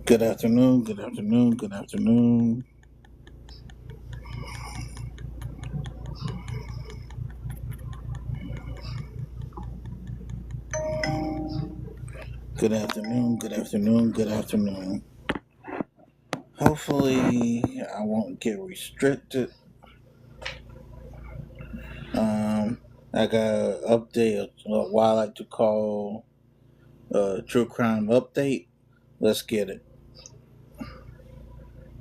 Good afternoon, good afternoon, good afternoon. Good afternoon, good afternoon, good afternoon. Hopefully, I won't get restricted. I got an update, what I like to call True Crime Update. Let's get it.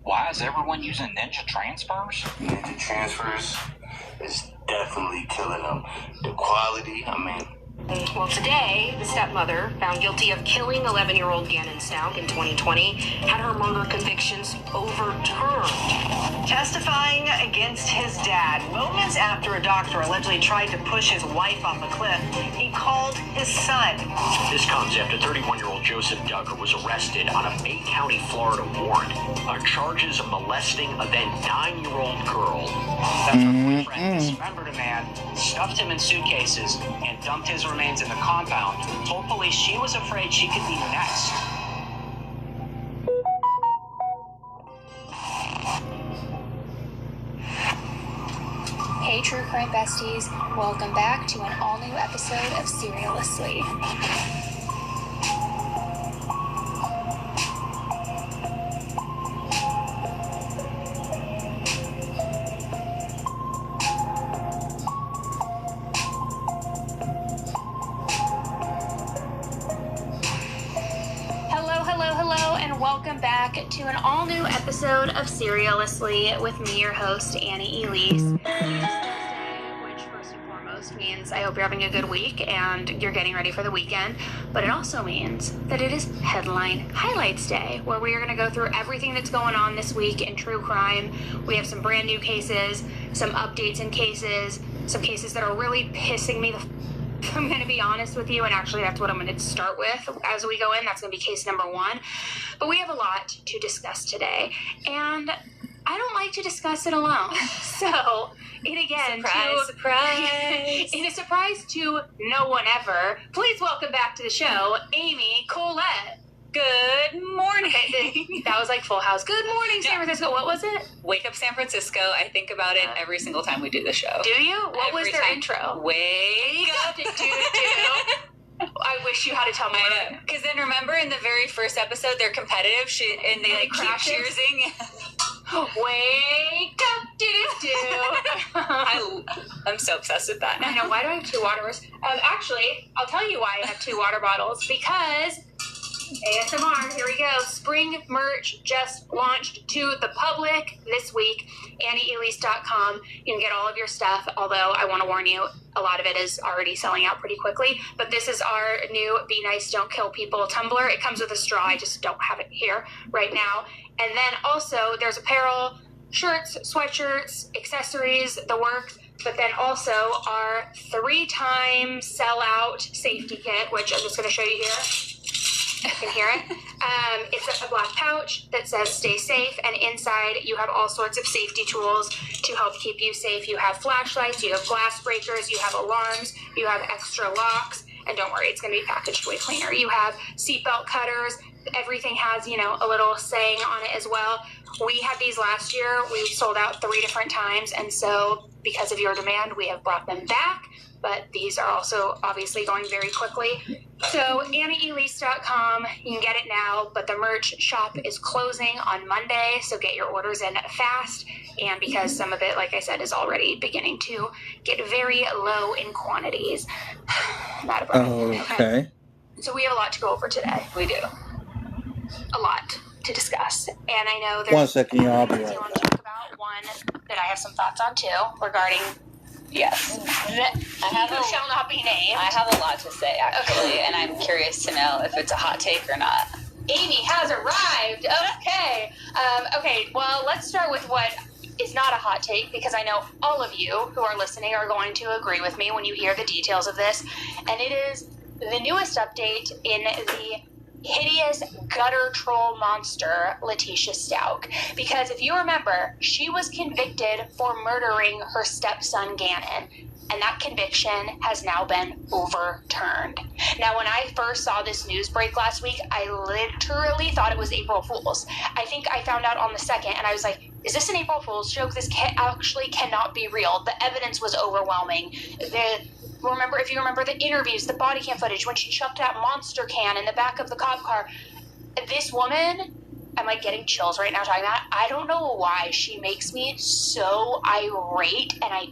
Why is everyone using ninja transfers? Ninja transfers is definitely killing them. The quality, Well, today, the stepmother, found guilty of killing 11-year-old Gannon Stauk in 2020, had her murder convictions overturned. Testifying against his dad, moments after a doctor allegedly tried to push his wife off a cliff, he called his son. This comes after 31-year-old Joseph Duggar was arrested on a Bay County, Florida warrant on charges of molesting a then 9-year-old girl. That's her boyfriend dismembered a man, stuffed him in suitcases, and dumped his remains in the compound. Told police she was afraid she could be next. Hey True Crime Besties, welcome back to an all-new episode of Serialously. Hello, and welcome back to an all-new episode of Serialously with me, your host, Annie Elise. Which first and foremost means I hope you're having a good week and you're getting ready for the weekend. But it also means that it is Headline Highlights Day, where we are going to go through everything that's going on this week in true crime. We have some brand new cases, some updates in cases, some cases that are really pissing me I'm going to be honest with you, and actually that's what I'm going to start with as we go in. That's going to be case number 1. But we have a lot to discuss today, and I don't like to discuss it alone. So, surprise. In a surprise to no one ever, please welcome back to the show, Amy Colette. Good morning. Okay, that was like Full House. Good morning, San Francisco. What was it? Wake Up San Francisco. I think about it every single time we do the show. Do you? What was their intro? Wake up. I wish you had to tell me. I know. Because then remember in the very first episode, they're competitive and they like keep cheersing. Wake up, I'm so obsessed with that. I know. Why do I have 2 waters? Actually, I'll tell you why I have 2 water bottles. Because ASMR, here we go. Spring merch just launched to the public this week. AnnieElise.com. You can get all of your stuff, although I want to warn you, a lot of it is already selling out pretty quickly. But this is our new Be Nice, Don't Kill People tumbler. It comes with a straw. I just don't have it here right now. And then also there's apparel, shirts, sweatshirts, accessories, the works. But then also our 3-time sellout safety kit, which I'm just going to show you here. You can hear it. It's a black pouch that says stay safe, and inside you have all sorts of safety tools to help keep you safe. You have flashlights, you have glass breakers, you have alarms, you have extra locks, and don't worry, it's going to be packaged way cleaner. You have seatbelt cutters. Everything has, a little saying on it as well. We had these last year. We sold out 3 different times, and so because of your demand, we have brought them back. But these are also obviously going very quickly. So AnnieElise.com, you can get it now, but the merch shop is closing on Monday, so get your orders in fast. And because some of it, like I said, is already beginning to get very low in quantities. Not a problem. Okay. So we have a lot to go over today. We do. A lot to discuss. And I know there's... 1 second, y'all. I'll be things right you want back. to talk about. One that I have some thoughts on, too, regarding... Yes. Who shall not be named. I have a lot to say, actually, and I'm curious to know if it's a hot take or not. Amy has arrived. Okay. Okay, well, let's start with what is not a hot take, because I know all of you who are listening are going to agree with me when you hear the details of this. And it is the newest update in the hideous gutter troll monster Letitia Stauk. Because if you remember, she was convicted for murdering her stepson Gannon. and that conviction has now been overturned. Now, when I first saw this news break last week, I literally thought it was April Fool's. I think I found out on the 2nd, and I was like, is this an April Fool's joke? This actually cannot be real. The evidence was overwhelming. If you remember the interviews, the body cam footage, when she chucked that monster can in the back of the cop car, this woman, I'm like getting chills right now talking about it. I don't know why she makes me so irate, and I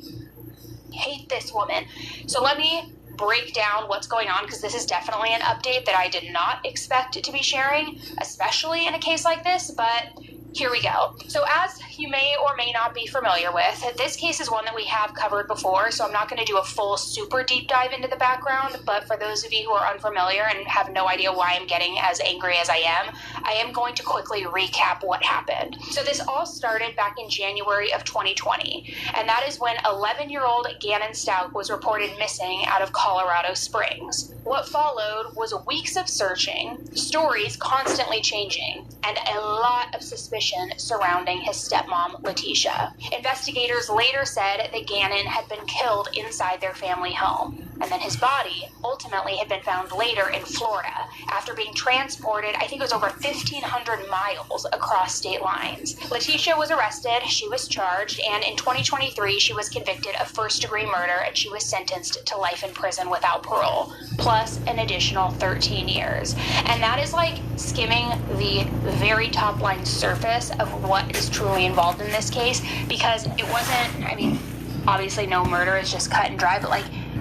hate this woman. So let me break down what's going on, because this is definitely an update that I did not expect to be sharing, especially in a case like this, but here we go. So as you may or may not be familiar with, this case is one that we have covered before, so I'm not going to do a full super deep dive into the background, but for those of you who are unfamiliar and have no idea why I'm getting as angry as I am going to quickly recap what happened. So this all started back in January of 2020, and that is when 11-year-old Gannon Stauch was reported missing out of Colorado Springs. What followed was weeks of searching, stories constantly changing, and a lot of suspicion surrounding his stepmom, Letitia. Investigators later said that Gannon had been killed inside their family home, and then his body ultimately had been found later in Florida after being transported, I think it was over 1,500 miles across state lines. Letitia was arrested, she was charged, and in 2023 she was convicted of first-degree murder, and she was sentenced to life in prison without parole, plus an additional 13 years. And that is like skimming the very top line surface of what is truly involved in this case, because it wasn't, obviously no murder is just cut and dry, but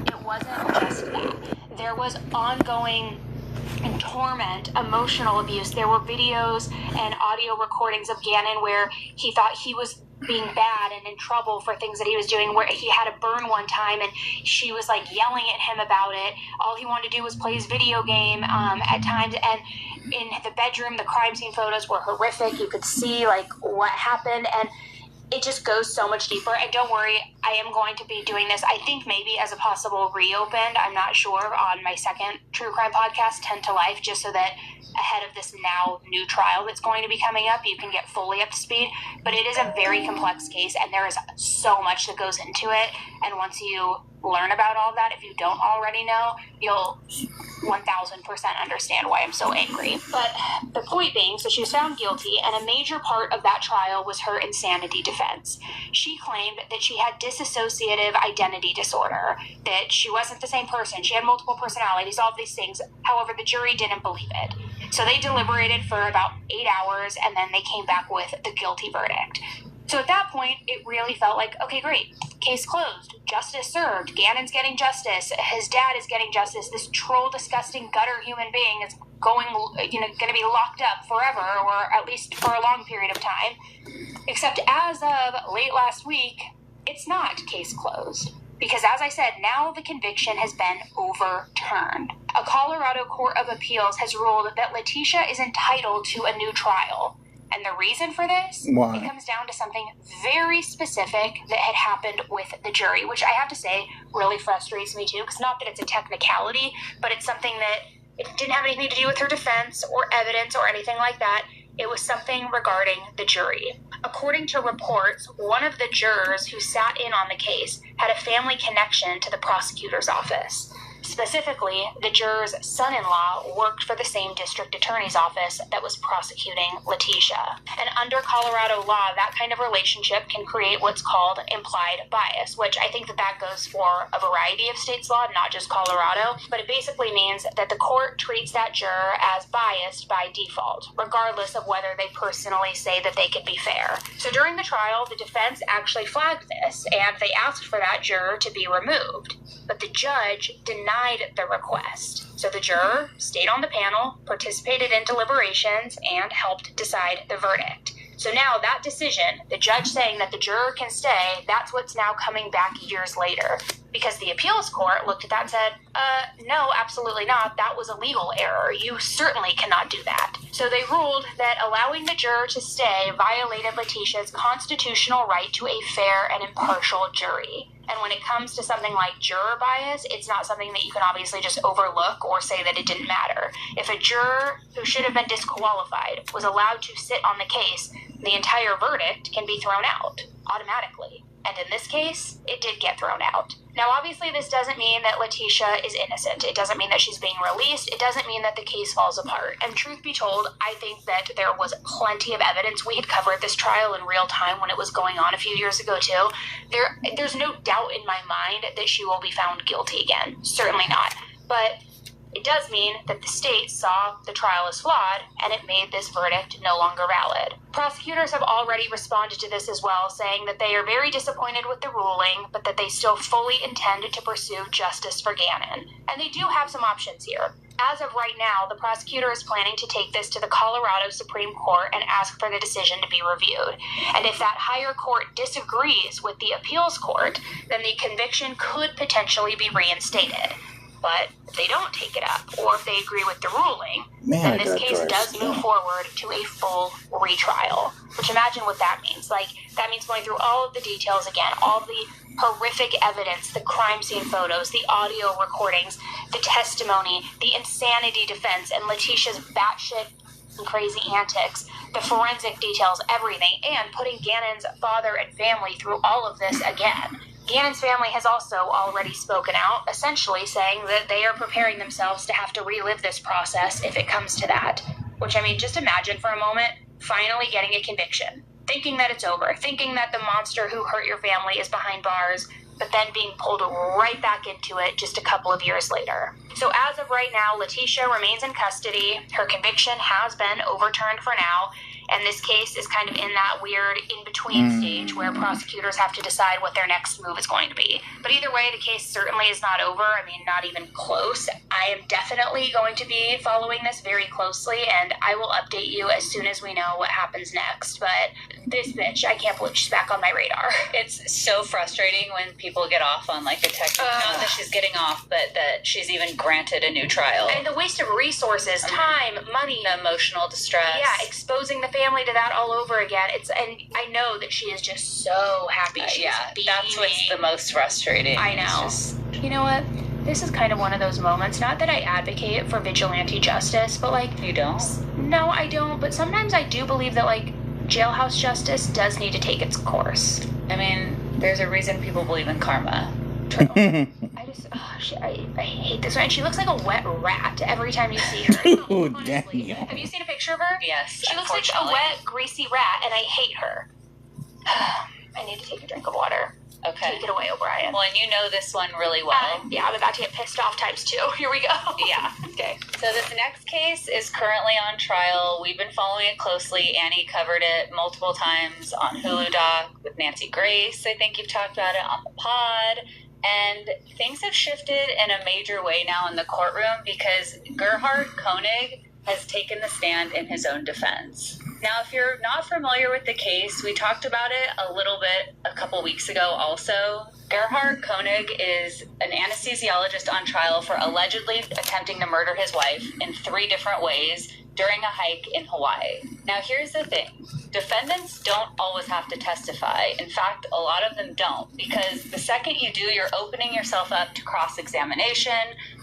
it wasn't just that. There was ongoing torment, emotional abuse. There were videos and audio recordings of Gannon where he thought he was being bad and in trouble for things that he was doing, where he had a burn one time and she was yelling at him about it. All he wanted to do was play his video game at times, and in the bedroom the crime scene photos were horrific. You could see what happened, and it just goes so much deeper. And don't worry, I am going to be doing this, I think maybe as a possible reopened, I'm not sure, on my second true crime podcast, 10 to Life, just so that ahead of this now new trial that's going to be coming up, you can get fully up to speed. But it is a very complex case, and there is so much that goes into it. And once you learn about all of that, if you don't already know, you'll 1000% understand why I'm so angry. But the point being, so she was found guilty, and a major part of that trial was her insanity defense. She claimed that she had dissociative identity disorder, that she wasn't the same person, she had multiple personalities, all of these things. However, the jury didn't believe it. So they deliberated for about 8 hours, and then they came back with the guilty verdict. So at that point, it really felt like, okay, great, case closed, justice served, Gannon's getting justice, his dad is getting justice, this troll, disgusting, gutter human being is going to be locked up forever, or at least for a long period of time. Except as of late last week, it's not case closed. Because as I said, now the conviction has been overturned. A Colorado Court of Appeals has ruled that Letitia is entitled to a new trial. And the reason for this, Why? It comes down to something very specific that had happened with the jury, which I have to say really frustrates me too, because not that it's a technicality, but it's something that it didn't have anything to do with her defense or evidence or anything like that. It was something regarding the jury. According to reports, one of the jurors who sat in on the case had a family connection to the prosecutor's office. Specifically, the juror's son-in-law worked for the same district attorney's office that was prosecuting Letitia. And under Colorado law, that kind of relationship can create what's called implied bias, which I think that goes for a variety of states' law, not just Colorado. But it basically means that the court treats that juror as biased by default, regardless of whether they personally say that they can be fair. So during the trial, the defense actually flagged this, and they asked for that juror to be removed. But the judge denied the request. So the juror stayed on the panel, participated in deliberations, and helped decide the verdict. So now that decision, the judge saying that the juror can stay, that's what's now coming back years later. Because the appeals court looked at that and said, no, absolutely not. That was a legal error. You certainly cannot do that. So they ruled that allowing the juror to stay violated Letitia's constitutional right to a fair and impartial jury. And when it comes to something like juror bias, it's not something that you can obviously just overlook or say that it didn't matter. If a juror who should have been disqualified was allowed to sit on the case, the entire verdict can be thrown out automatically. And in this case, it did get thrown out. Now, obviously, this doesn't mean that Letitia is innocent. It doesn't mean that she's being released. It doesn't mean that the case falls apart. And truth be told, I think that there was plenty of evidence. We had covered this trial in real time when it was going on a few years ago, too. There's no doubt in my mind that she will be found guilty again. Certainly not. But it does mean that the state saw the trial as flawed, and it made this verdict no longer valid. Prosecutors have already responded to this as well, saying that they are very disappointed with the ruling, but that they still fully intend to pursue justice for Gannon. And they do have some options here. As of right now, the prosecutor is planning to take this to the Colorado Supreme Court and ask for the decision to be reviewed. And if that higher court disagrees with the appeals court, then the conviction could potentially be reinstated. But if they don't take it up, or if they agree with the ruling, then this case does move forward to a full retrial. Which, imagine what that means. Like, that means going through all of the details again, all of the horrific evidence, the crime scene photos, the audio recordings, the testimony, the insanity defense, and Letitia's batshit and crazy antics, the forensic details, everything, and putting Gannon's father and family through all of this again. Gannon's family has also already spoken out, essentially saying that they are preparing themselves to have to relive this process if it comes to that. Which, I mean, just imagine for a moment finally getting a conviction, thinking that it's over, thinking that the monster who hurt your family is behind bars, but then being pulled right back into it just a couple of years later. So as of right now, Letitia remains in custody. Her conviction has been overturned for now, and this case is kind of in that weird in-between stage where prosecutors have to decide what their next move is going to be. But either way, the case certainly is not over. I mean, not even close. I am definitely going to be following this very closely, and I will update you as soon as we know what happens next. But this bitch, I can't believe she's back on my radar. It's so frustrating when people get off on, like, the technical, not that she's getting off, but that she's even granted a new trial. And the waste of resources, time, money. The emotional distress. Yeah, exposing the family to that all over again. And I know that she is just so happy she's beaming. That's what's the most frustrating. I know. You know what? This is kind of one of those moments, not that I advocate for vigilante justice, but like... You don't? No, I don't, but sometimes I do believe that, like, jailhouse justice does need to take its course. I mean, there's a reason people believe in karma. True. I hate this one. And she looks like a wet rat every time you see her. Ooh, Honestly. damn. Have you seen a picture of her? Yes. She looks like a wet, greasy rat, and I hate her. I need to take a drink of water. Okay. Take it away, O'Brien. Well, and you know this one really well. Yeah, I'm about to get pissed off times 2. Here we go. Yeah. Okay. So this next case is currently on trial. We've been following it closely. Annie covered it multiple times on Hulu Doc with Nancy Grace. I think you've talked about it on the pod. And things have shifted in a major way now in the courtroom because Gerhard Koenig has taken the stand in his own defense. Now, if you're not familiar with the case, we talked about it a little bit a couple weeks ago also. Gerhard Koenig is an anesthesiologist on trial for allegedly attempting to murder his wife in 3 different ways during a hike in Hawaii. Now, here's the thing. Defendants don't always have to testify. In fact, a lot of them don't, because the second you do, you're opening yourself up to cross-examination.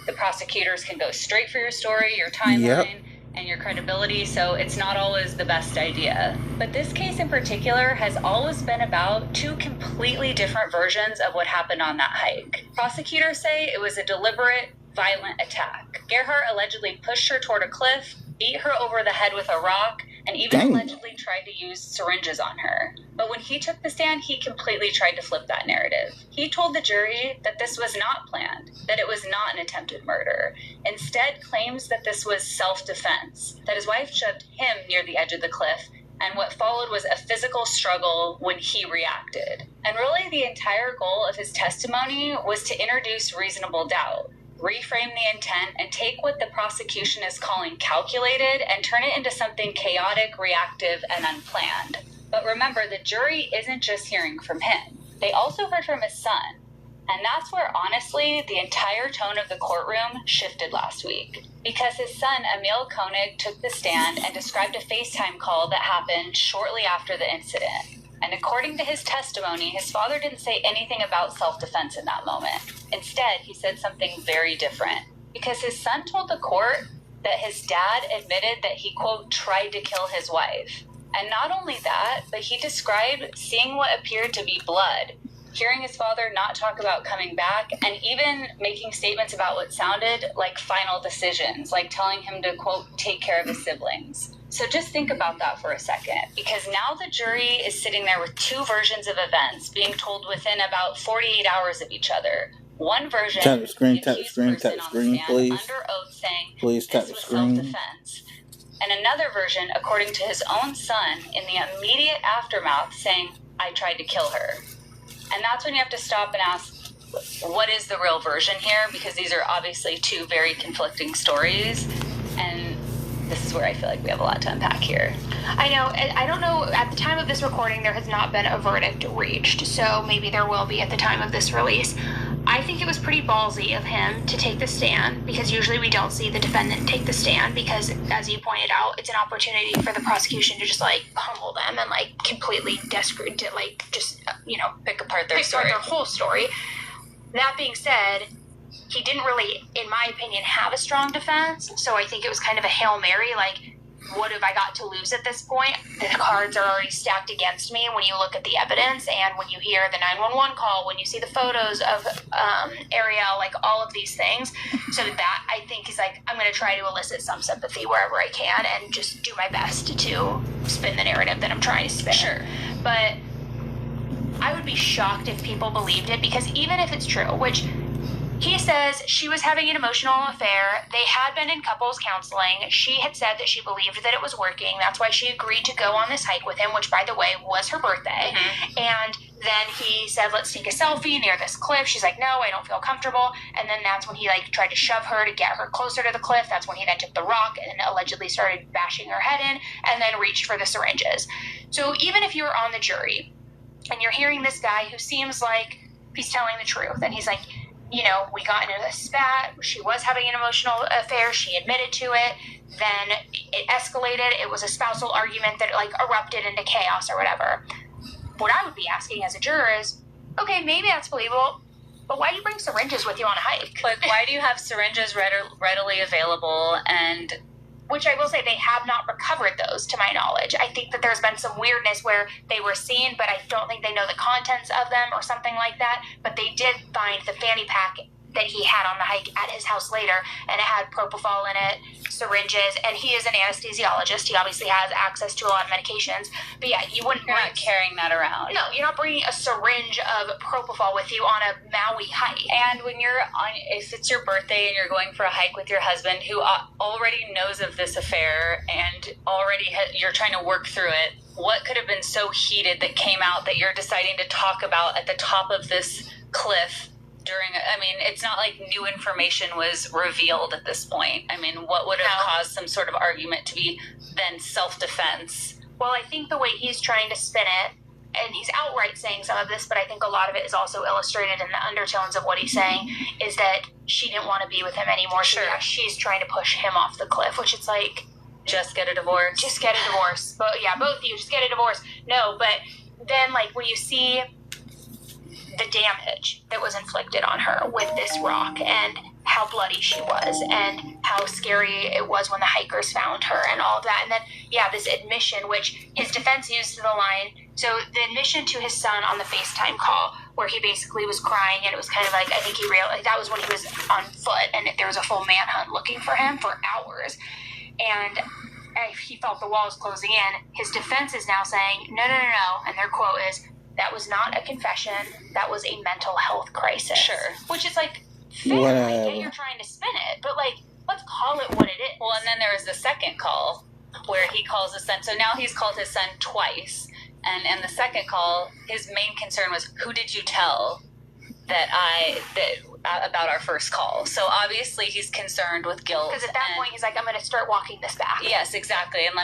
The prosecutors can go straight for your story, your timeline, and your credibility, so it's not always the best idea. But this case in particular has always been about 2 completely different versions of what happened on that hike. Prosecutors say it was a deliberate, violent attack. Gerhard allegedly pushed her toward a cliff, beat her over the head with a rock, and even allegedly tried to use syringes on her. But when he took the stand, he completely tried to flip that narrative. He told the jury that this was not planned, that it was not an attempted murder. Instead, claims that this was self-defense, that his wife shoved him near the edge of the cliff, and what followed was a physical struggle when he reacted. And really, the entire goal of his testimony was to introduce reasonable doubt, reframe the intent, and take what the prosecution is calling calculated and turn it into something chaotic, reactive, and unplanned. But remember, the jury isn't just hearing from him. They also heard from his son. And that's where, honestly, the entire tone of the courtroom shifted last week. Because his son, Emil Koenig, took the stand and described a FaceTime call that happened shortly after the incident. And according to his testimony, his father didn't say anything about self-defense in that moment. Instead, he said something very different. Because his son told the court that his dad admitted that he, quote, tried to kill his wife. And not only that, but he described seeing what appeared to be blood hearing his father not talk about coming back, and even making statements about what sounded like final decisions, like telling him to, quote, take care of his siblings. So just think about that for a second, because now the jury is sitting there with two versions of events being told within about 48 hours of each other. One version, tap the screen, tap the screen, please. Under oath saying, please tap the screen. Self-defense. And another version, according to his own son, in the immediate aftermath, saying, I tried to kill her. And that's when you have to stop and ask, what is the real version here? Because these are obviously two very conflicting stories. And this is where I feel like we have a lot to unpack here. I know. I don't know. At the time of this recording, there has not been a verdict reached. So maybe there will be at the time of this release. I think it was pretty ballsy of him to take the stand, because usually we don't see the defendant take the stand, because, as you pointed out, it's an opportunity for the prosecution to just, like, humble them and, like, completely desperate to, like, just, you know, pick apart their whole story. That being said, he didn't really, in my opinion, have a strong defense, so I think it was kind of a Hail Mary, like, what have I got to lose at this point? The cards are already stacked against me when you look at the evidence, and when you hear the 911 call, when you see the photos of Ariel, like all of these things. So that, I think, is like, I'm going to try to elicit some sympathy wherever I can and just do my best to spin the narrative that I'm trying to spin. Sure. But I would be shocked if people believed it, because even if it's true, which he says she was having an emotional affair. They had been in couples counseling. She had said that she believed that it was working. That's why she agreed to go on this hike with him, which, by the way, was her birthday. Mm-hmm. And then he said, let's take a selfie near this cliff. She's like, no, I don't feel comfortable. And then that's when he, like, tried to shove her to get her closer to the cliff. That's when he then took the rock and allegedly started bashing her head in, and then reached for the syringes. So even if you're on the jury and you're hearing this guy who seems like he's telling the truth, and he's like, you know, we got into a spat, she was having an emotional affair, she admitted to it, then it escalated, it was a spousal argument that, like, erupted into chaos or whatever. What I would be asking as a juror is, okay, maybe that's believable, but why do you bring syringes with you on a hike? Like, why do you have syringes readily available? And which I will say, they have not recovered those, to my knowledge. I think that there's been some weirdness where they were seen, but I don't think they know the contents of them or something like that. But they did find the fanny pack that he had on the hike at his house later, and it had propofol in it, syringes, and he is an anesthesiologist. He obviously has access to a lot of medications. But yeah, you're not carrying that around. No, you're not bringing a syringe of propofol with you on a Maui hike. And when if it's your birthday and you're going for a hike with your husband, who already knows of this affair and already you're trying to work through it, what could have been so heated that came out that you're deciding to talk about at the top of this cliff? It's not like new information was revealed at this point. I mean, what would have caused some sort of argument to be then self-defense? Well, I think the way he's trying to spin it, and he's outright saying some of this, but I think a lot of it is also illustrated in the undertones of what he's saying, is that she didn't want to be with him anymore. Sure. So yeah, she's trying to push him off the cliff, which it's like, just get a divorce. Just get a divorce. But yeah, both of you, just get a divorce. No, but then, like, when you see the damage that was inflicted on her with this rock, and how bloody she was, and how scary it was when the hikers found her, and all of that. And then, yeah, this admission, which his defense used to the line, so the admission to his son on the FaceTime call, where he basically was crying, and it was kind of like, I think he realized that was when he was on foot, and there was a full manhunt looking for him for hours. And he felt the walls closing in. His defense is now saying, no, and their quote is, that was not a confession, that was a mental health crisis. Sure. Which is like, fair, I get you're trying to spin it, but like, let's call it what it is. Well, and then there was the second call where he calls his son. So now he's called his son twice. And in the second call, his main concern was, who did you tell about our first call? So obviously he's concerned with guilt. Because at that point he's like, I'm going to start walking this back. Yes, exactly. And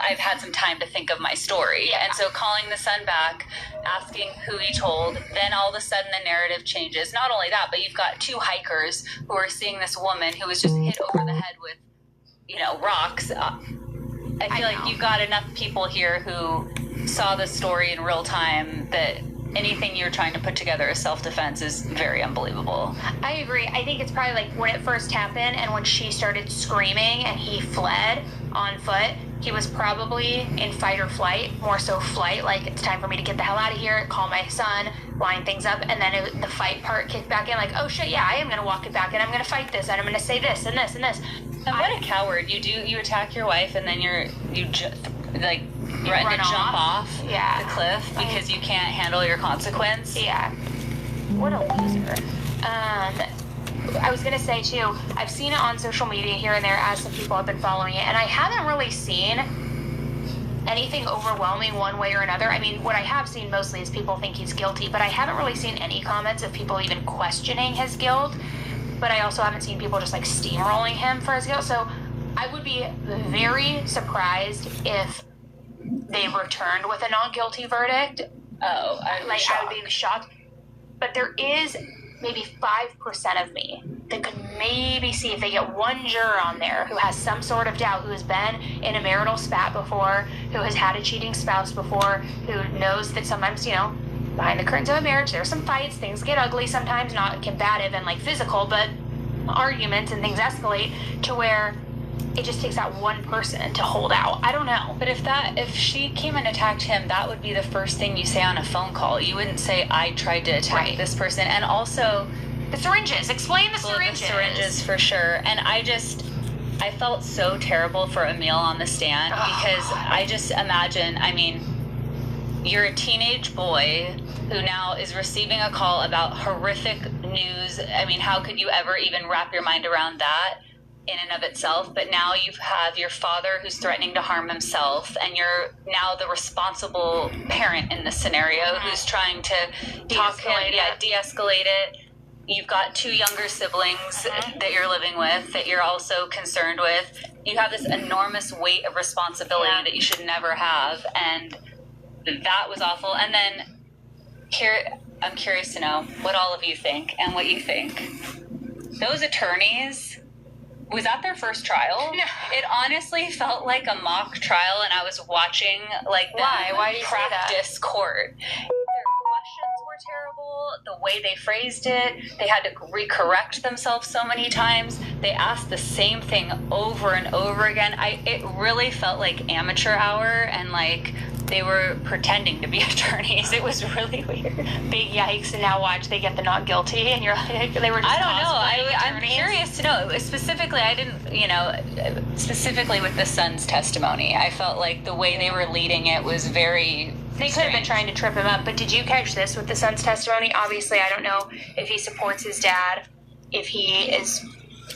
I've had some time to think of my story. Yeah. And so calling the son back, asking who he told, then all of a sudden the narrative changes. Not only that, but you've got two hikers who are seeing this woman who was just hit over the head with, rocks. I feel like you've got enough people here who saw the story in real time that anything you're trying to put together as self-defense is very unbelievable. I agree. I think it's probably like when it first happened and when she started screaming and he fled, on foot. He was probably in fight or flight, more so flight, like it's time for me to get the hell out of here, call my son, line things up, and then the fight part kicked back in, like, oh shit, yeah, I am going to walk it back, and I'm going to fight this, and I'm going to say this, and this, and this. And what a coward. You attack your wife, and then you threaten to jump off yeah. the cliff because you can't handle your consequence. Yeah. What a loser. I was going to say, too, I've seen it on social media here and there as some people have been following it, and I haven't really seen anything overwhelming one way or another. I mean, what I have seen mostly is people think he's guilty, but I haven't really seen any comments of people even questioning his guilt, but I also haven't seen people just, like, steamrolling him for his guilt, so I would be very surprised if they returned with a not-guilty verdict. Oh, I would be shocked. But there is maybe 5% of me that could maybe see if they get one juror on there who has some sort of doubt, who has been in a marital spat before, who has had a cheating spouse before, who knows that sometimes, behind the curtains of a marriage, there are some fights, things get ugly sometimes, not combative and like physical, but arguments and things escalate to where it just takes that one person to hold out. I don't know. But if she came and attacked him, that would be the first thing you say on a phone call. You wouldn't say, I tried to attack this person. And also, the syringes. Explain the syringes. The syringes, for sure. And I felt so terrible for Emil on the stand because I just imagine, you're a teenage boy who now is receiving a call about horrific news. How could you ever even wrap your mind around that in and of itself? But now you have your father who's threatening to harm himself, and you're now the responsible parent in this scenario who's trying to de-escalate it. You've got 2 younger siblings that you're living with, that you're also concerned with. You have this enormous weight of responsibility that you should never have, and that was awful. And then here, I'm curious to know what all of you think and what you think. Those attorneys, was that their first trial? No. It honestly felt like a mock trial, and I was watching like them Why do you practice say that? court. Their questions were terrible. The way they phrased it, they had to recorrect themselves so many times. They asked the same thing over and over again. It really felt like amateur hour, and like they were pretending to be attorneys. It was really weird. Big yikes, and now watch, they get the not guilty, and you're like, they were just I don't know. I'm attorneys. curious to know. Specifically, I didn't, specifically with the son's testimony, I felt like the way they were leading it was very They could have been trying to trip him up, but did you catch this with the son's testimony? Obviously, I don't know if he supports his dad, if he is,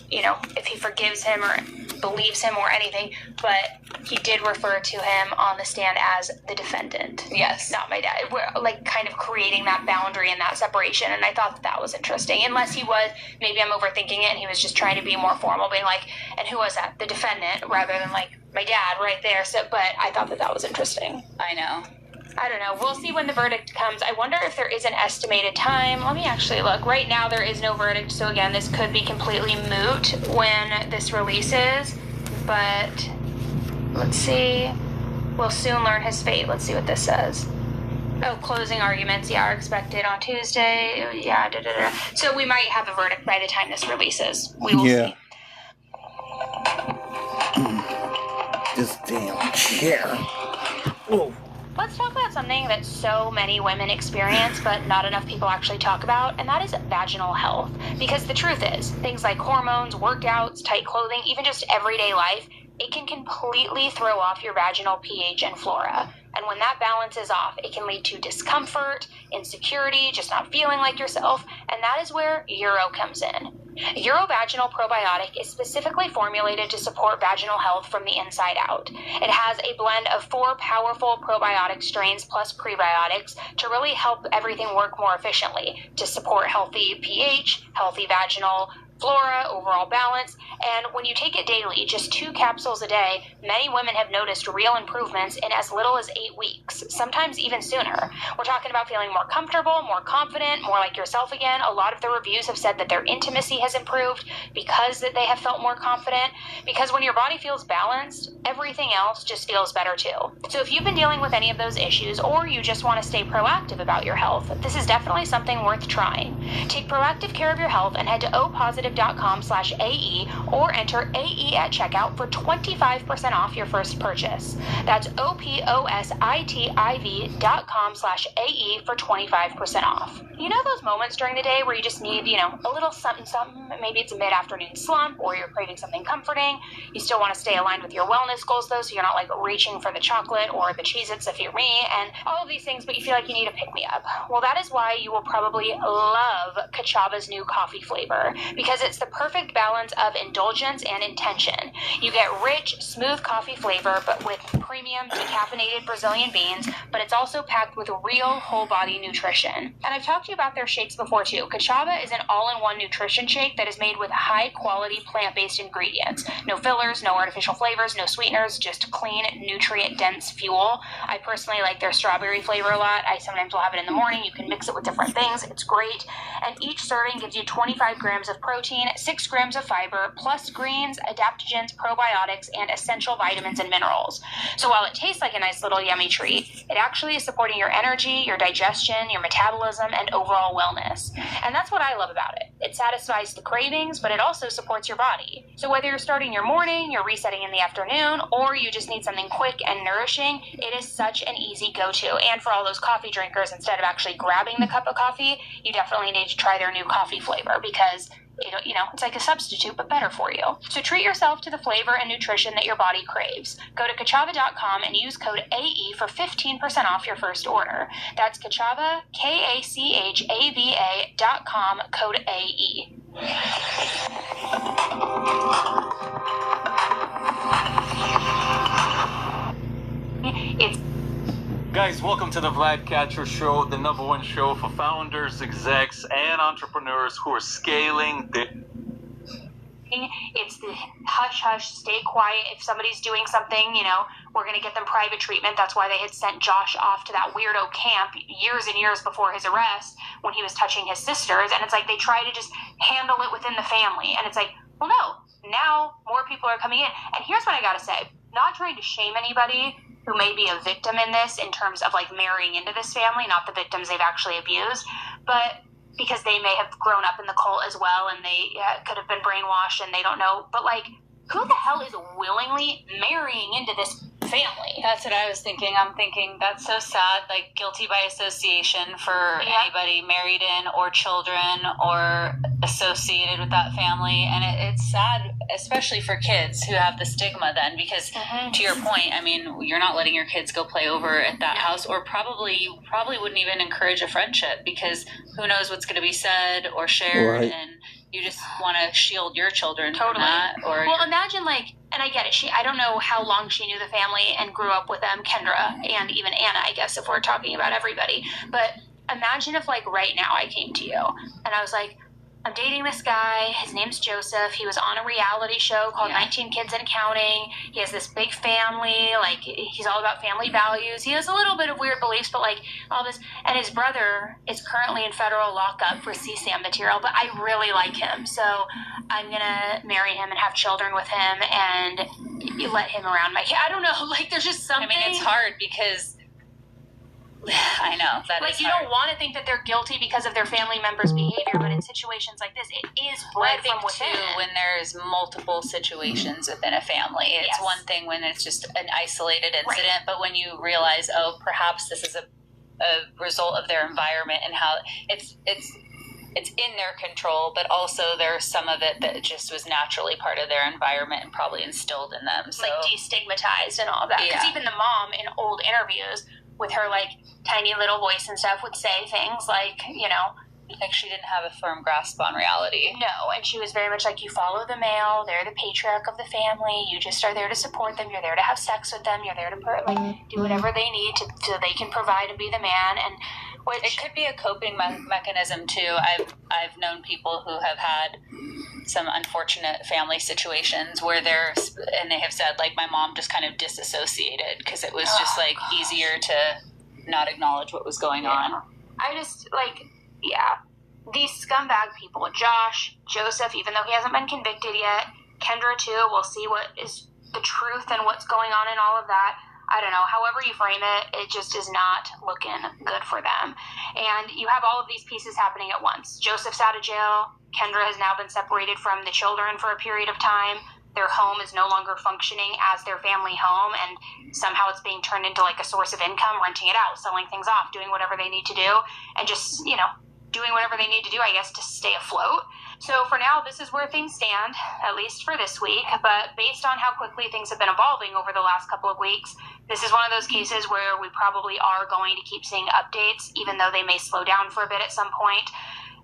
if he forgives him or believes him or anything, but he did refer to him on the stand as the defendant. Yes. Not my dad. We're like kind of creating that boundary and that separation, and I thought that was interesting. Unless he was, maybe I'm overthinking it, and he was just trying to be more formal, being like, and who was that? The defendant, rather than like my dad right there. So, but I thought that was interesting. I know. I don't know. We'll see when the verdict comes. I wonder if there is an estimated time. Let me actually look. Right now, there is no verdict. So again, this could be completely moot when this releases. But let's see. We'll soon learn his fate. Let's see what this says. Oh, closing arguments, are expected on Tuesday. So we might have a verdict by the time this releases. We will see. This damn chair. Whoa. Let's talk about something that so many women experience, but not enough people actually talk about, and that is vaginal health. Because the truth is, things like hormones, workouts, tight clothing, even just everyday life, it can completely throw off your vaginal pH and flora. And when that balance is off, it can lead to discomfort, insecurity, just not feeling like yourself, and that is where Uro comes in. Urovaginal probiotic is specifically formulated to support vaginal health from the inside out. It has a blend of 4 powerful probiotic strains plus prebiotics to really help everything work more efficiently, to support healthy pH, healthy vaginal flora, overall balance, and when you take it daily, just 2 capsules a day, many women have noticed real improvements in as little as 8 weeks, sometimes even sooner. We're talking about feeling more comfortable, more confident, more like yourself again. A lot of the reviews have said that their intimacy has improved because that they have felt more confident, because when your body feels balanced, everything else just feels better too. So if you've been dealing with any of those issues, or you just want to stay proactive about your health, this is definitely something worth trying. Take proactive care of your health and head to opositive.com/AE or enter AE at checkout for 25% off your first purchase. That's opositive.com/AE for 25% off. You know those moments during the day where you just need, a little something, maybe it's a mid-afternoon slump or you're craving something comforting. You still want to stay aligned with your wellness goals though, so you're not like reaching for the chocolate or the Cheez-Its if you're me and all of these things, but you feel like you need a pick-me-up. Well, that is why you will probably love Kachava's new coffee flavor, because it's the perfect balance of indulgence and intention. You get rich, smooth coffee flavor, but with premium decaffeinated Brazilian beans, but it's also packed with real whole body nutrition. And I've talked to you about their shakes before too. Kachava is an all-in-one nutrition shake that is made with high quality plant-based ingredients. No fillers, no artificial flavors, no sweeteners, just clean, nutrient-dense fuel. I personally like their strawberry flavor a lot. I sometimes will have it in the morning. You can mix it with different things. It's great. And each serving gives you 25 grams of protein, 6 grams of fiber, plus greens, adaptogens, probiotics, and essential vitamins and minerals. So while it tastes like a nice little yummy treat, it actually is supporting your energy, your digestion, your metabolism, and overall wellness. And that's what I love about it. It satisfies the cravings, but it also supports your body. So whether you're starting your morning, you're resetting in the afternoon, or you just need something quick and nourishing, it is such an easy go-to. And for all those coffee drinkers, instead of actually grabbing the cup of coffee, you definitely need to try their new coffee flavor, because it's like a substitute, but better for you. So treat yourself to the flavor and nutrition that your body craves. Go to Kachava.com and use code AE for 15% off your first order. That's Kachava, KACHAVA.com, code AE. Guys, welcome to the Vlad Catcher Show, the #1 show for founders, execs, and entrepreneurs who are scaling It's the hush, stay quiet. If somebody's doing something, we're going to get them private treatment. That's why they had sent Josh off to that weirdo camp years and years before his arrest when he was touching his sisters. And it's like they try to just handle it within the family. And it's like, well, no, now more people are coming in. And here's what I got to say. Not trying to shame anybody who may be a victim in this in terms of like marrying into this family, not the victims they've actually abused, but because they may have grown up in the cult as well and they could have been brainwashed and they don't know. But like, who the hell is willingly marrying into this family? That's what I was thinking. I'm thinking that's so sad, like guilty by association for anybody married in or children or associated with that family. And it's sad, especially for kids who have the stigma then, because to your point, I mean, you're not letting your kids go play over at that house, or you probably wouldn't even encourage a friendship, because who knows what's going to be said or shared. Right. And you just want to shield your children from that. Well, imagine and I get it. I don't know how long she knew the family and grew up with them, Kendra and even Anna, I guess, if we're talking about everybody. But imagine if right now I came to you and I was like, I'm dating this guy. His name's Joseph. He was on a reality show called 19 Kids and Counting. He has this big family. He's all about family values. He has a little bit of weird beliefs, but all this. And his brother is currently in federal lockup for CSAM material, but I really like him. So I'm going to marry him and have children with him and let him around my kid. I don't know. There's just something. I mean, it's hard because I know that you don't want to think that they're guilty because of their family members' behavior, but in situations like this, it is bred from within. Too, when there's multiple situations within a family, it's one thing when it's just an isolated incident, but when you realize, perhaps this is a result of their environment and how it's in their control, but also there's some of it that just was naturally part of their environment and probably instilled in them. So destigmatized and all that. Because even the mom in old interviews with her tiny little voice and stuff would say things like she didn't have a firm grasp on reality. No, and she was very much you follow the male, they're the patriarch of the family, you just are there to support them, you're there to have sex with them, you're there to do whatever they need so they can provide and be the man. And it could be a coping mechanism too. I've known people who have had some unfortunate family situations where they have said my mom just kind of disassociated because it was just easier to not acknowledge what was going on. I just these scumbag people, Josh, Joseph, even though he hasn't been convicted yet, Kendra too, we'll see what is the truth and what's going on in all of that. I don't know, however you frame it, it just is not looking good for them. And you have all of these pieces happening at once. Joseph's out of jail. Kendra has now been separated from the children for a period of time. Their home is no longer functioning as their family home, and somehow it's being turned into like a source of income, renting it out, selling things off, doing whatever they need to do, and just, doing whatever they need to do, I guess, to stay afloat. So for now, this is where things stand, at least for this week. But based on how quickly things have been evolving over the last couple of weeks, this is one of those cases where we probably are going to keep seeing updates, even though they may slow down for a bit at some point.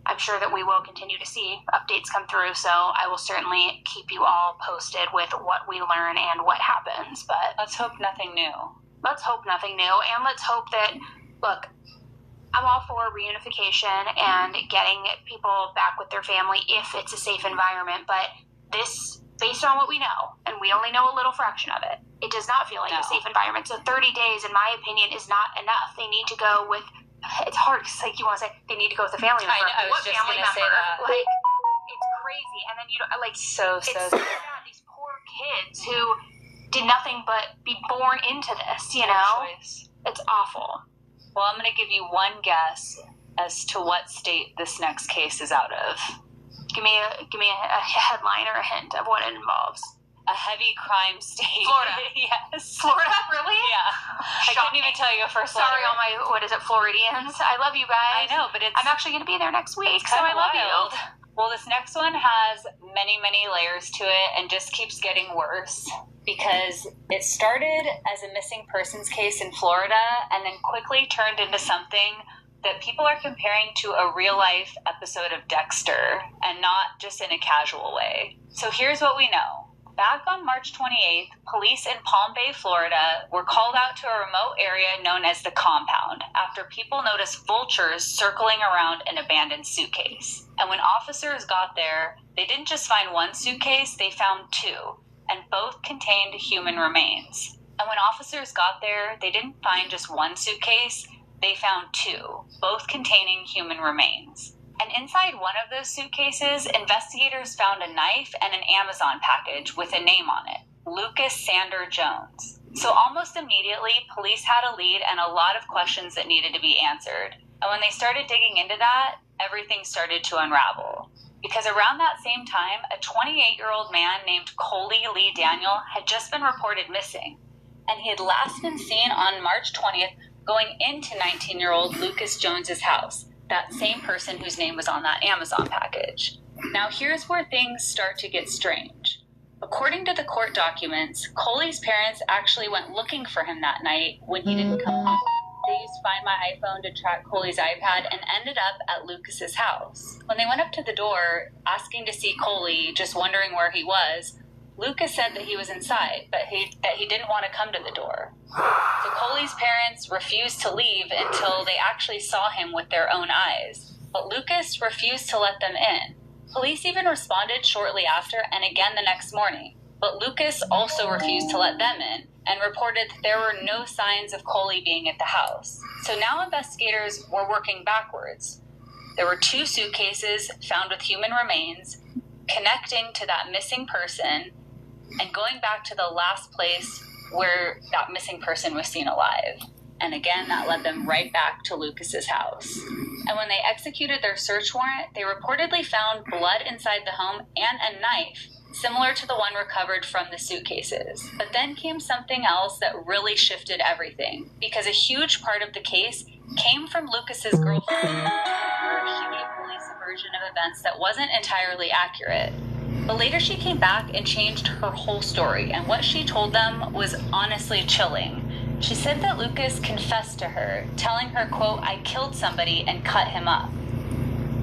I'm sure that we will continue to see updates come through, so I will certainly keep you all posted with what we learn and what happens. But let's hope nothing new. Let's hope nothing new, and let's hope that, look, I'm all for reunification and getting people back with their family if it's a safe environment, but this, based on what we know, and we only know a little fraction of it, it does not feel like a safe environment. So 30 days, in my opinion, is not enough. They need to go with, it's hard because you want to say they need to go with a family member. I know, what family member? Say that. It's crazy. And then so sad. These poor kids who did nothing but be born into this, It's awful. Well, I'm going to give you one guess as to what state this next case is out of. Give me a headline or a hint of what it involves. A heavy crime state. Florida. Yes. Florida, really? Yeah. I couldn't even tell you a first letter. Sorry, all my, Floridians. I love you guys. I know, but I'm actually going to be there next week, so I love wild. You. Well, this next one has many, many layers to it and just keeps getting worse because it started as a missing persons case in Florida and then quickly turned into something that people are comparing to a real-life episode of Dexter and not just in a casual way. So here's what we know. Back on March 28th, police in Palm Bay, Florida, were called out to a remote area known as the Compound after people noticed vultures circling around an abandoned suitcase. And when officers got there, they didn't just find one suitcase, they found two, and both contained human remains. And when officers got there, they didn't find just one suitcase, they found two, both containing human remains. And inside one of those suitcases, investigators found a knife and an Amazon package with a name on it, Lucas Sander Jones. So almost immediately, police had a lead and a lot of questions that needed to be answered. And when they started digging into that, everything started to unravel. Because around that same time, a 28-year-old man named Coley Lee Daniel had just been reported missing. And he had last been seen on March 20th going into 19-year-old Lucas Jones's house. That same person whose name was on that Amazon package. Now here's where things start to get strange. According to the court documents, Coley's parents actually went looking for him that night when he didn't come home. They used Find My iPhone to track Coley's iPad and ended up at Lucas's house. When they went up to the door, asking to see Coley, just wondering where he was, Lucas said that he was inside, but that he didn't want to come to the door. So Coley's parents refused to leave until they actually saw him with their own eyes. But Lucas refused to let them in. Police even responded shortly after and again the next morning. But Lucas also refused to let them in and reported that there were no signs of Coley being at the house. So now investigators were working backwards. There were two suitcases found with human remains connecting to that missing person and going back to the last place where that missing person was seen alive. And again, that led them right back to Lucas's house. And when they executed their search warrant, they reportedly found blood inside the home and a knife, similar to the one recovered from the suitcases. But then came something else that really shifted everything, because a huge part of the case came from Lucas's girlfriend. She gave police a version of events that wasn't entirely accurate. But later she came back and changed her whole story, and what she told them was honestly chilling. She said that Lucas confessed to her, telling her, quote, "I killed somebody and cut him up."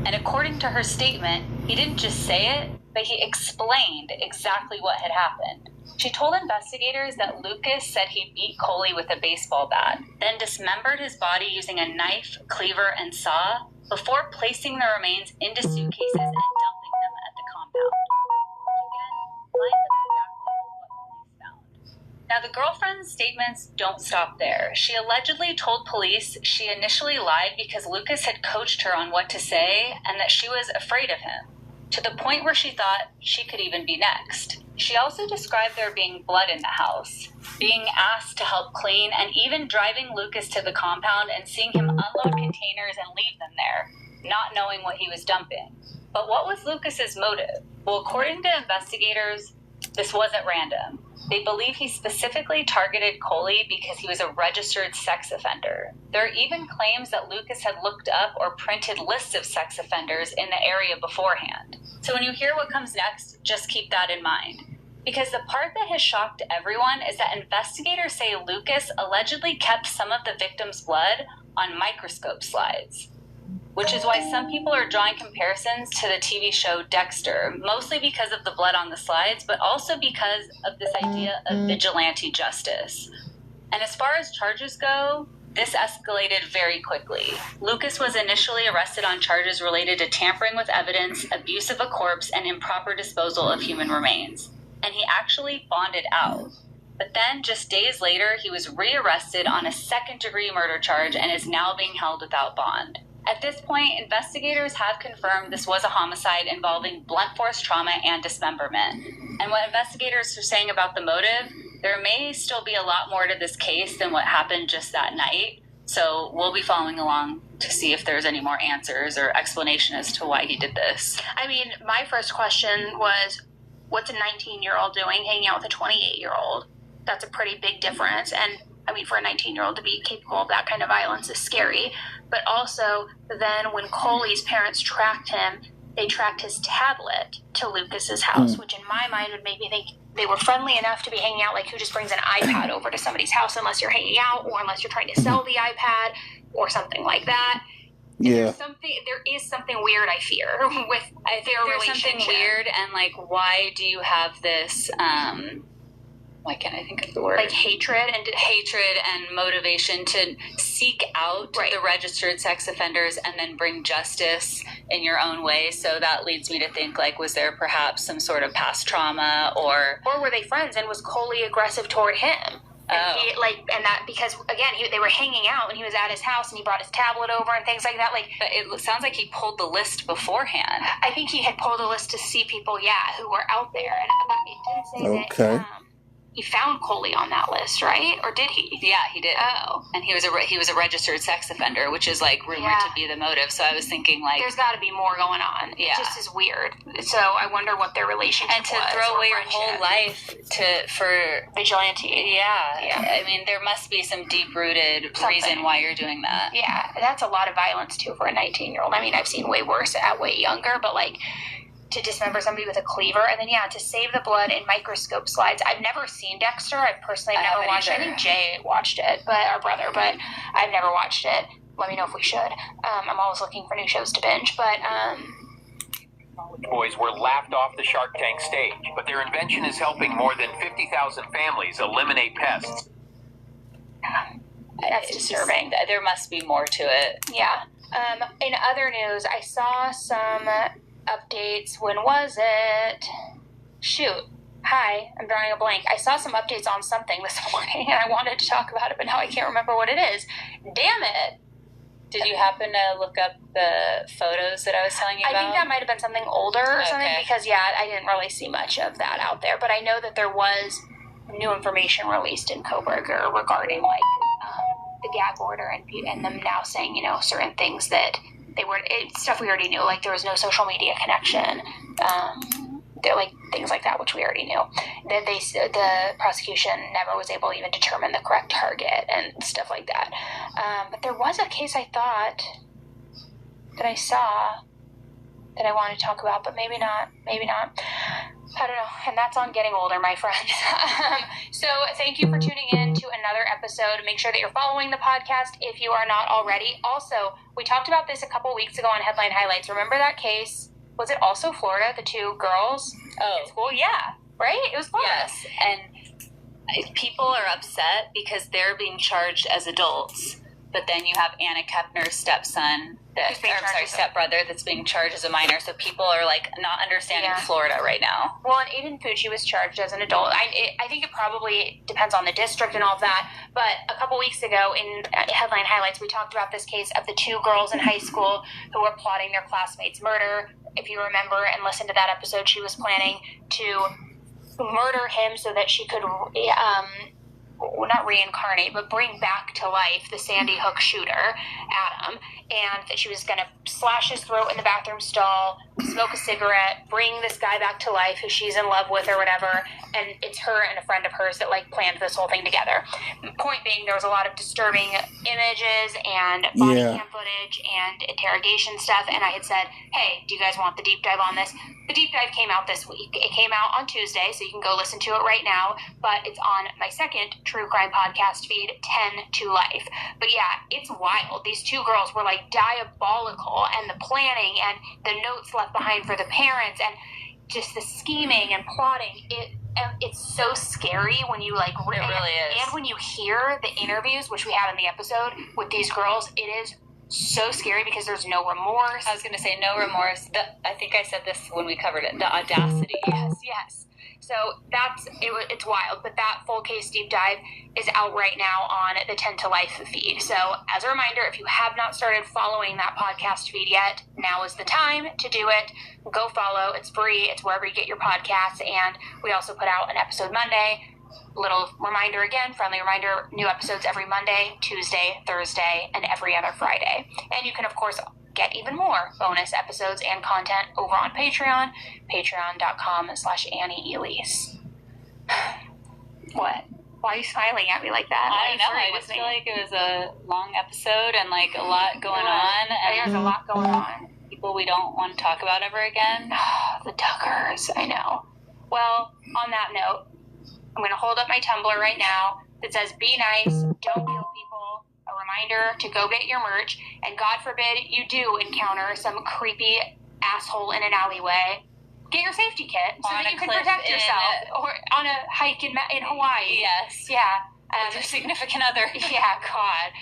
And according to her statement, he didn't just say it, but he explained exactly what had happened. She told investigators that Lucas said he beat Coley with a baseball bat, then dismembered his body using a knife, cleaver, and saw, before placing the remains into suitcases and dumping them at the compound. Which again, lines up exactly with what police found. Now, the girlfriend's statements don't stop there. She allegedly told police she initially lied because Lucas had coached her on what to say and that she was afraid of him. to the point where she thought she could even be next. She also described there being blood in the house, being asked to help clean, and even driving Lucas to the compound and seeing him unload containers and leave them there, not knowing what he was dumping. But what was Lucas's motive? Well, according to investigators, this wasn't random. They believe he specifically targeted Coley because he was a registered sex offender. There are even claims that Lucas had looked up or printed lists of sex offenders in the area beforehand. So when you hear what comes next, just keep that in mind. Because the part that has shocked everyone is that investigators say Lucas allegedly kept some of the victim's blood on microscope slides, which is why some people are drawing comparisons to the TV show Dexter, mostly because of the blood on the slides, but also because of this idea of vigilante justice. And as far as charges go, this escalated very quickly. Lucas was initially arrested on charges related to tampering with evidence, abuse of a corpse, and improper disposal of human remains. And he actually bonded out. But then, just days later, he was rearrested on a second-degree murder charge and is now being held without bond. At this point, investigators have confirmed this was a homicide involving blunt force trauma and dismemberment. And what investigators are saying about the motive, there may still be a lot more to this case than what happened just that night. So we'll be following along to see if there's any more answers or explanation as to why he did this. I mean, my first question was, what's a 19-year-old doing hanging out with a 28-year-old? That's a pretty big difference. And I mean, for a 19-year-old to be capable of that kind of violence is scary. But also, then when Coley's parents tracked him, they tracked his tablet to Lucas's house, which in my mind would make me think they were friendly enough to be hanging out. Like, who just brings an iPad over to somebody's house unless you're hanging out or unless you're trying to sell the iPad or something like that. Yeah. There is something weird, I fear, with their There's relationship. something weird, and like, why do you have this, why can't I think of the word? Like hatred and motivation to seek out the registered sex offenders and then bring justice in your own way. So that leads me to think, like, was there perhaps some sort of past trauma, or were they friends, and was Coley aggressive toward him? And because again, they were hanging out and he was at his house and he brought his tablet over and things like that. Like, but it sounds like he pulled the list beforehand. I think he had pulled a list to see people, who were out there, and it did say that. He found Coley on that list, right? Or did he? Yeah, he did. Oh. And he was a registered sex offender, which is like rumored to be the motive. So I was thinking, like, there's got to be more going on. Yeah. It just is weird. So I wonder what their relationship was. And to throw away your whole life for vigilante. Yeah. I mean, there must be some deep-rooted reason why you're doing that. Yeah, that's a lot of violence too for a 19-year-old. I mean, I've seen way worse at way younger, but like, to dismember somebody with a cleaver, and then to save the blood in microscope slides. I've never seen Dexter. I personally have never watched it. I think Jay watched it, our brother, but I've never watched it. Let me know if we should. I'm always looking for new shows to binge, but Boys were laughed off the Shark Tank stage, but their invention is helping more than 50,000 families eliminate pests. That's disturbing. There must be more to it. Yeah. In other news, I saw some updates. When was it? Shoot. Hi, I'm drawing a blank. I saw some updates on something this morning, and I wanted to talk about it, but now I can't remember what it is. Damn it. Did you happen to look up the photos that I was telling you about? I think that might have been something older or something, because, I didn't really see much of that out there, but I know that there was new information released in Koberger regarding, like, the gag order and them now saying, certain things that stuff we already knew, like there was no social media connection, like things like that, which we already knew. That the prosecution never was able to even determine the correct target and stuff like that. But there was a case I thought that I saw that I wanted to talk about, but maybe not. I don't know. And that's on getting older, my friends. So thank you for tuning in to another episode. Make sure that you're following the podcast if you are not already. Also, we talked about this a couple weeks ago on Headline Highlights. Remember that case? Was it also Florida, the two girls in school? Yeah, right? It was Florida. Yes, and people are upset because they're being charged as adults. but then you have Anna Kepner's stepson, stepbrother that's being charged as a minor. So people are like not understanding Florida right now. Well, and Aiden Fucci was charged as an adult. I think it probably depends on the district and all of that. But a couple weeks ago in Headline Highlights, we talked about this case of the 2 girls in high school who were plotting their classmate's murder. If you remember and listen to that episode, she was planning to murder him so that she could not reincarnate, but bring back to life the Sandy Hook shooter, Adam, and that she was going to slash his throat in the bathroom stall, smoke a cigarette, bring this guy back to life who she's in love with or whatever, and it's her and a friend of hers that, like, planned this whole thing together. Point being, there was a lot of disturbing images and body cam footage and interrogation stuff, and I had said, hey, do you guys want the deep dive on this? The deep dive came out this week. It came out on Tuesday, so you can go listen to it right now, but it's on my second true crime podcast feed, 10 to Life. But yeah, it's wild. These 2 girls were like diabolical, and the planning and the notes left behind for the parents and just the scheming and plotting. It's so scary when you like it really is. And when you hear the interviews, which we have in the episode with these girls, it is so scary because there's no remorse. I was going to say no remorse. I think I said this when we covered it. The audacity. Yes. So it's wild. But that full case deep dive is out right now on the 10 to Life feed. So as a reminder, if you have not started following that podcast feed yet, now is the time to do it. Go follow. It's free. It's wherever you get your podcasts. And we also put out an episode Monday. Little reminder again, friendly reminder, new episodes every Monday, Tuesday, Thursday, and every other Friday. And you can, of course, get even more bonus episodes and content over on Patreon, patreon.com/AnnieElise. What? Why are you smiling at me like that? I don't know. I just feel like it was a long episode and like a lot going on. And there's a lot going on. People we don't want to talk about ever again. The Tuckers, I know. Well, on that note, I'm going to hold up my Tumblr right now that says, be nice, don't kill people. A reminder to go get your merch. And God forbid you do encounter some creepy asshole in an alleyway. Get your safety kit so that you can protect yourself. Or on a hike in Hawaii. Yes. Yeah. With your significant other. Yeah, God.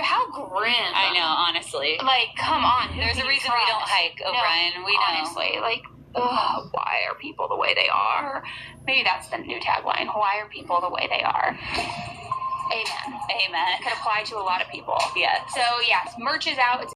How grim. I know, honestly. Like, come on. There's a reason we don't hike, O'Brien. We know. Honestly, like, ugh, why are people the way they are? Maybe that's the new tagline. Why are people the way they are? Amen. Amen. Could apply to a lot of people. Yeah. So, yes, merch is out. It's